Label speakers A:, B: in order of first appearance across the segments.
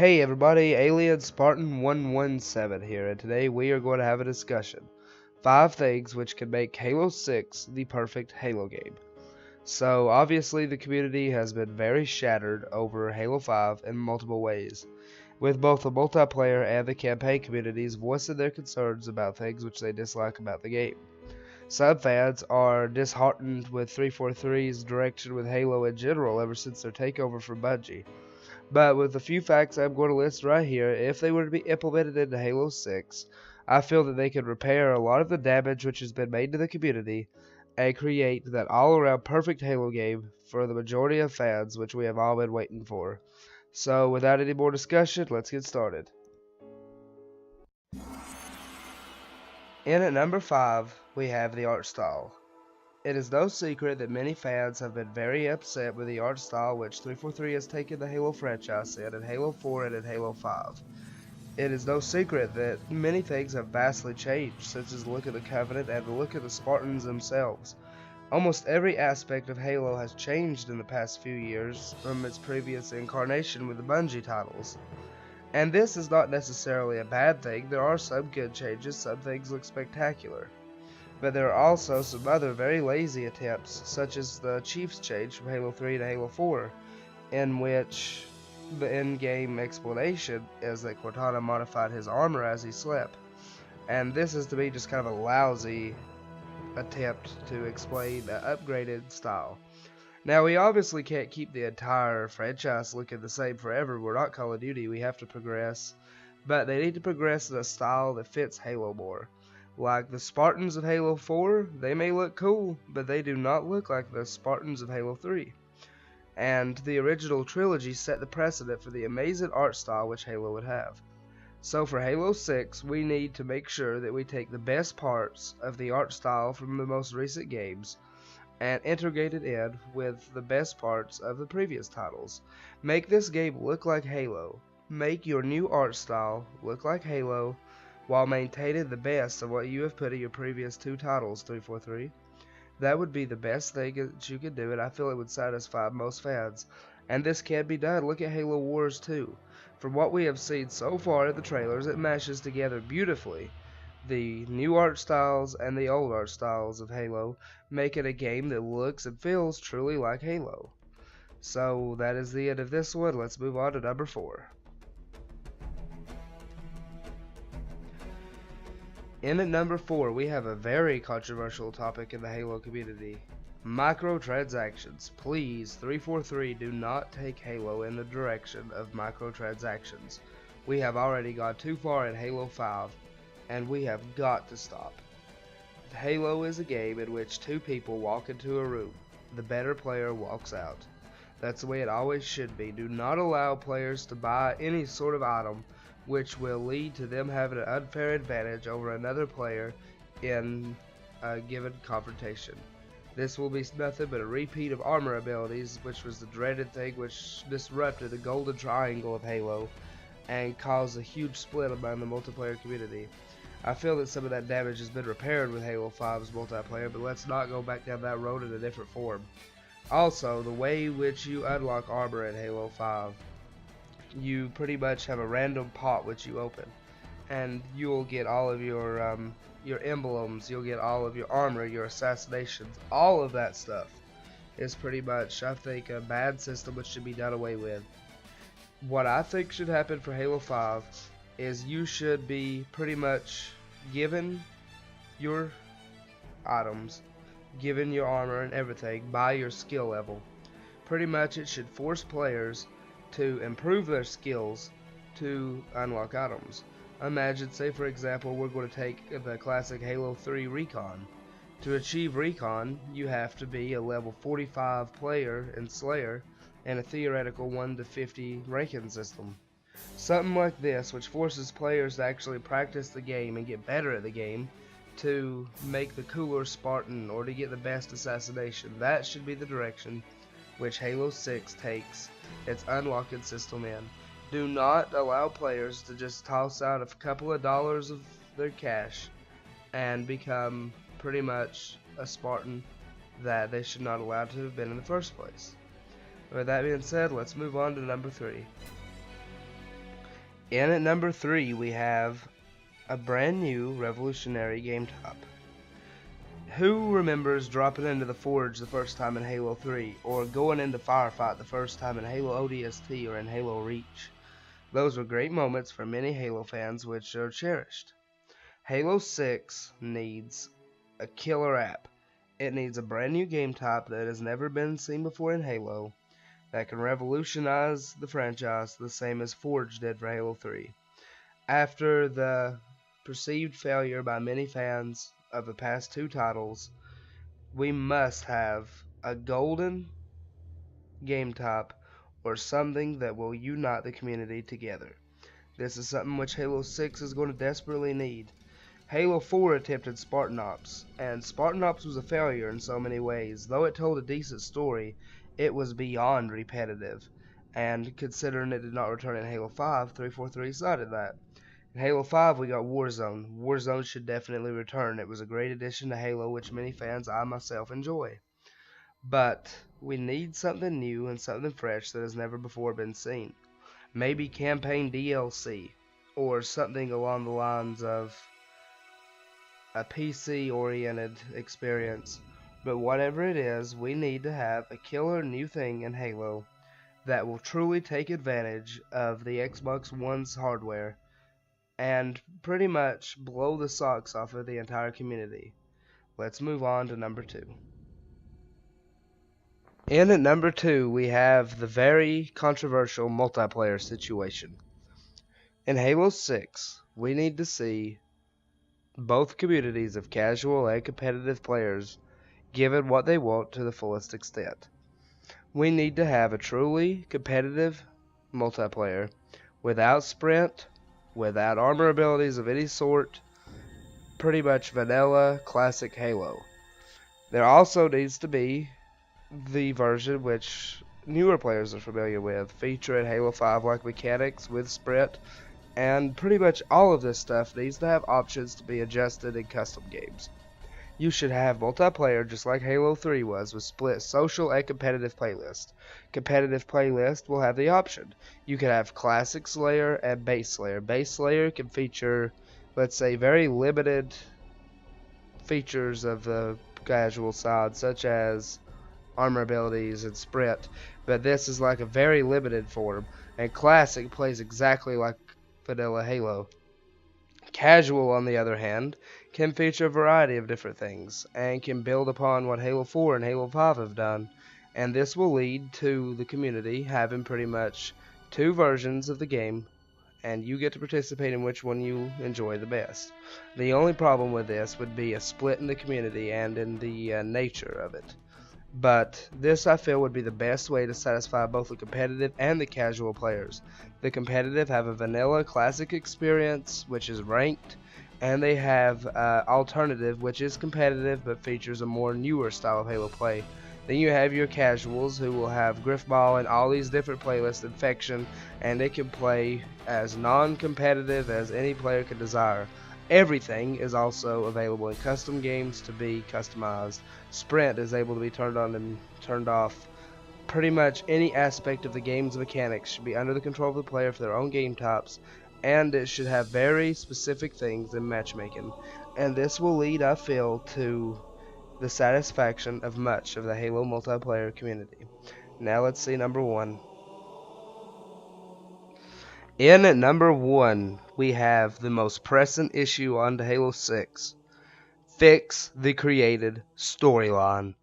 A: Hey everybody, Alien Spartan 117 here, and today we are going to have a discussion. 5 things which can make Halo 6 the perfect Halo game. So obviously the community has been very shattered over Halo 5 in multiple ways, with both the multiplayer and the campaign communities voicing their concerns about things which they dislike about the game. Some fans are disheartened with 343's direction with Halo in general ever since their takeover from Bungie. But with the few facts I'm going to list right here, if they were to be implemented into Halo 6, I feel that they could repair a lot of the damage which has been made to the community and create that all-around perfect Halo game for the majority of fans which we have all been waiting for. So without any more discussion, let's get started. In at number 5, we have the art style. It is no secret that many fans have been very upset with the art style which 343 has taken the Halo franchise in Halo 4 and in Halo 5. It is no secret that many things have vastly changed, such as the look of the Covenant and the look of the Spartans themselves. Almost every aspect of Halo has changed in the past few years from its previous incarnation with the Bungie titles. And this is not necessarily a bad thing. There are some good changes, some things look spectacular. But there are also some other very lazy attempts, such as the Chief's change from Halo 3 to Halo 4, in which the in-game explanation is that Cortana modified his armor as he slept. And this is to me just kind of a lousy attempt to explain the upgraded style. Now, we obviously can't keep the entire franchise looking the same forever. We're not Call of Duty, we have to progress. But they need to progress in a style that fits Halo more. Like the Spartans of Halo 4, they may look cool, but they do not look like the Spartans of Halo 3. And the original trilogy set the precedent for the amazing art style which Halo would have. So for Halo 6, we need to make sure that we take the best parts of the art style from the most recent games and integrate it in with the best parts of the previous titles. Make this game look like Halo. Make your new art style look like Halo, while maintaining the best of what you have put in your previous 2 titles, 343. That would be the best thing that you could do, and I feel it would satisfy most fans. And this can be done. Look at Halo Wars 2. From what we have seen so far in the trailers, it meshes together beautifully. The new art styles and the old art styles of Halo make it a game that looks and feels truly like Halo. So that is the end of this one. Let's move on to number 4. In at number 4, we have a very controversial topic in the Halo community. Microtransactions. Please, 343, do not take Halo in the direction of microtransactions. We have already gone too far in Halo 5, and we have got to stop. Halo is a game in which 2 people walk into a room. The better player walks out. That's the way it always should be. Do not allow players to buy any sort of item which will lead to them having an unfair advantage over another player in a given confrontation. This will be nothing but a repeat of armor abilities, which was the dreaded thing which disrupted the golden triangle of Halo and caused a huge split among the multiplayer community. I feel that some of that damage has been repaired with Halo 5's multiplayer, but let's not go back down that road in a different form. Also, the way which you unlock armor in Halo 5, you pretty much have a random pot which you open, and you will get all of your emblems, you'll get all of your armor, your assassinations, all of that stuff is pretty much, I think, a bad system which should be done away with. What I think should happen for Halo 5 is you should be pretty much given your items, given your armor and everything by your skill level. Pretty much it should force players to improve their skills to unlock items. Imagine, say for example, we're going to take the classic Halo 3 Recon. To achieve Recon, you have to be a level 45 player in Slayer and a theoretical 1 to 50 ranking system. Something like this, which forces players to actually practice the game and get better at the game to make the cooler Spartan or to get the best assassination. That should be the direction which Halo 6 takes its unlocking system in. Do not allow players to just toss out a couple of dollars of their cash and become pretty much a Spartan that they should not allow to have been in the first place. With that being said, let's move on to number 3. In at number 3, we have a brand new revolutionary game top. Who remembers dropping into the Forge the first time in Halo 3, or going into Firefight the first time in Halo ODST or in Halo Reach? Those were great moments for many Halo fans which are cherished. Halo 6 needs a killer app. It needs a brand new game type that has never been seen before in Halo, that can revolutionize the franchise the same as Forge did for Halo 3. After the perceived failure by many fans of the past 2 titles, we must have a golden game type or something that will unite the community together. This is something which Halo 6 is going to desperately need. Halo 4 attempted Spartan Ops, and Spartan Ops was a failure in so many ways. Though it told a decent story, it was beyond repetitive, and considering it did not return in Halo 5, 343 cited that. In Halo 5 we got Warzone. Warzone should definitely return. It was a great addition to Halo which many fans, I myself, enjoy. But we need something new and something fresh that has never before been seen. Maybe campaign DLC, or something along the lines of a PC-oriented experience. But whatever it is, we need to have a killer new thing in Halo that will truly take advantage of the Xbox One's hardware and pretty much blow the socks off of the entire community. Let's move on to number 2. In at number 2, we have the very controversial multiplayer situation. In Halo 6, we need to see both communities of casual and competitive players given what they want to the fullest extent. We need to have a truly competitive multiplayer without sprint, without armor abilities of any sort, pretty much vanilla classic Halo. There also needs to be the version which newer players are familiar with, featuring Halo 5 like mechanics with sprint, and pretty much all of this stuff needs to have options to be adjusted in custom games. You should have multiplayer just like Halo 3 was, with split social and competitive playlists. Competitive playlist will have the option. You can have Classic Slayer and Base Slayer. Base Slayer can feature, let's say, very limited features of the casual side, such as armor abilities and sprint, but this is like a very limited form, and Classic plays exactly like vanilla Halo. Casual, on the other hand, can feature a variety of different things, and can build upon what Halo 4 and Halo 5 have done, and this will lead to the community having pretty much 2 versions of the game, and you get to participate in which one you enjoy the best. The only problem with this would be a split in the community and in the nature of it. But this, I feel, would be the best way to satisfy both the competitive and the casual players. The competitive have a vanilla classic experience, which is ranked, and they have alternative, which is competitive but features a more newer style of Halo play. Then you have your casuals, who will have Griffball and all these different playlists, Infection, and it can play as non-competitive as any player could desire. Everything is also available in custom games to be customized. Sprint is able to be turned on and turned off. Pretty much any aspect of the game's mechanics should be under the control of the player for their own game types, and it should have very specific things in matchmaking. And this will lead, I feel, to the satisfaction of much of the Halo multiplayer community. Now let's see number 1. In at number 1, we have the most pressing issue on Halo 6. Fix the created storyline.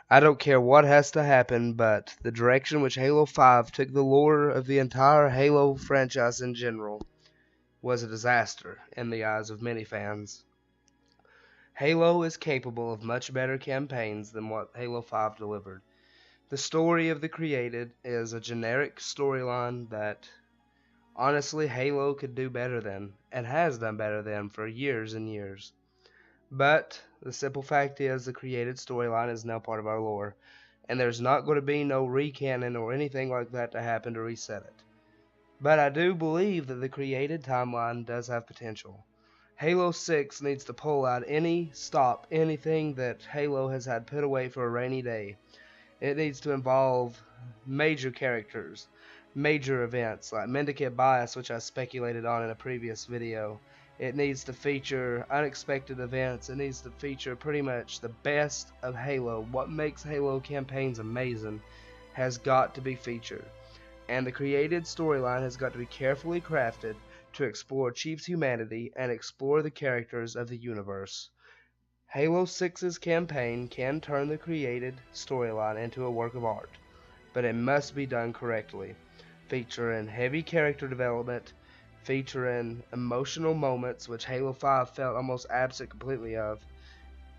A: I don't care what has to happen, but the direction which Halo 5 took the lore of the entire Halo franchise in general was a disaster in the eyes of many fans. Halo is capable of much better campaigns than what Halo 5 delivered. The story of the created is a generic storyline that honestly Halo could do better than, and has done better than, for years and years. But the simple fact is the created storyline is now part of our lore, and there's not going to be no recanon or anything like that to happen to reset it. But I do believe that the created timeline does have potential. Halo 6 needs to pull out anything that Halo has had put away for a rainy day. It needs to involve major characters. major events like Mendicant Bias, which I speculated on in a previous video. It needs to feature unexpected events. It needs to feature pretty much the best of Halo. What makes Halo campaigns amazing has got to be featured. And the created storyline has got to be carefully crafted to explore Chief's humanity and explore the characters of the universe. Halo 6's campaign can turn the created storyline into a work of art, but it must be done correctly, featuring heavy character development, featuring emotional moments, which Halo 5 felt almost absent completely of,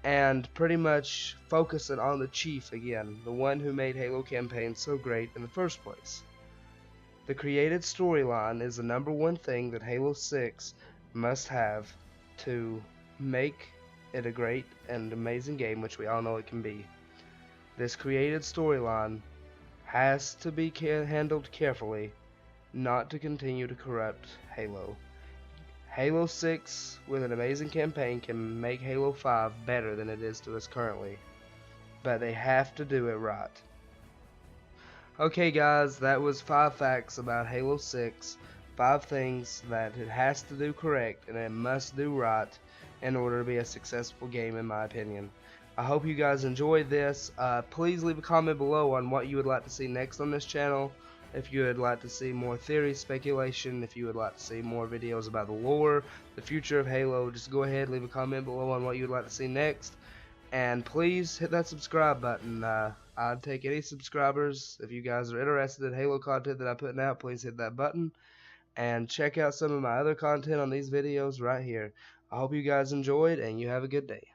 A: and pretty much focusing on the Chief again, the one who made Halo campaign so great in the first place. The created storyline is the #1 thing that Halo 6 must have to make it a great and amazing game, which we all know it can be. This created storyline has to be handled carefully, not to continue to corrupt Halo. Halo 6 with an amazing campaign can make Halo 5 better than it is to us currently, but they have to do it right. Okay guys, that was 5 facts about Halo 6, 5 things that it has to do correct and it must do right in order to be a successful game in my opinion. I hope you guys enjoyed this. Please leave a comment below on what you would like to see next on this channel. If you would like to see more theory speculation, if you would like to see more videos about the lore, the future of Halo, just go ahead, leave a comment below on what you would like to see next. And please hit that subscribe button. I'd take any subscribers. If you guys are interested in Halo content that I'm putting out, please hit that button. And check out some of my other content on these videos right here. I hope you guys enjoyed, and you have a good day.